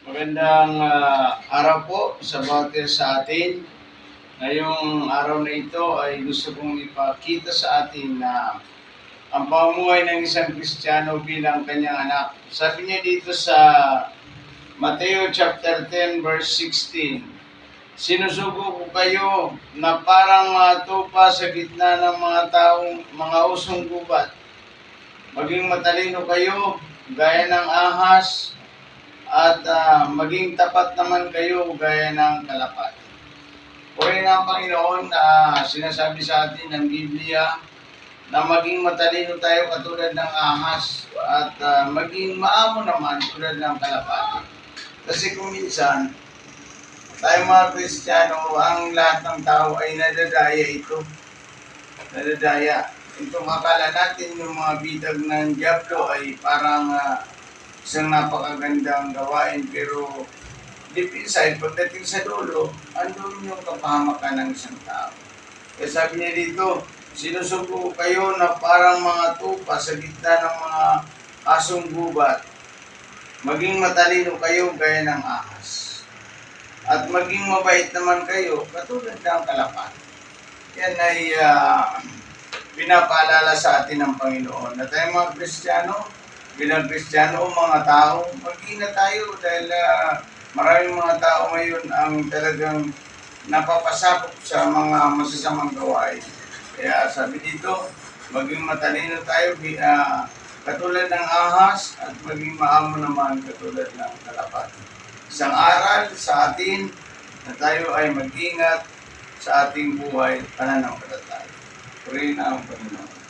Magandang araw po sa bawat isa sa atin. Ngayong araw na ito ay gusto kong ipakita sa atin na ang pamumuhay ng isang Kristiyano bilang kanyang anak. Sabi niya dito sa Mateo chapter 10 verse 16, sinusugo ko kayo na parang mga tupa sa gitna ng mga usong gubat. Maging matalino kayo gaya ng ahas at maging tapat naman kayo gaya ng kalapati. Purihin ang Panginoon na sinasabi sa atin ng Biblia na maging matalino tayo katulad ng ahas at maging maamo naman tulad ng kalapati. Kasi kung minsan, tayo mga Kristiyano, ang lahat ng tao ay nadadaya ito. Nadadaya. Itong akala natin yung mga bidag ng Diablo ay parang isang napakagandang gawain, pero deep inside, pagdating sa dulo, andun yung kapahamakan ng isang tao. Kaya sabi niya dito, sinusugo kayo na parang mga tupa sa gitna ng mga asong gubat. Maging matalino kayo gaya ng ahas. At maging mabait naman kayo katulad ng kalapati. Yan ay pinapaalala sa atin ng Panginoon na tayo mga Kristiyano, bilang Kristiyano, mga tao, mag-ingat tayo dahil maraming mga tao ngayon ang talagang napapasakop sa mga masasamang gawain. Kaya sabi dito, maging matalino tayo katulad ng ahas at maging maamo naman katulad ng kalapati. Isang aral sa atin na tayo ay mag-ingat sa ating buhay pananampalataya. Purihin ang Panginoon.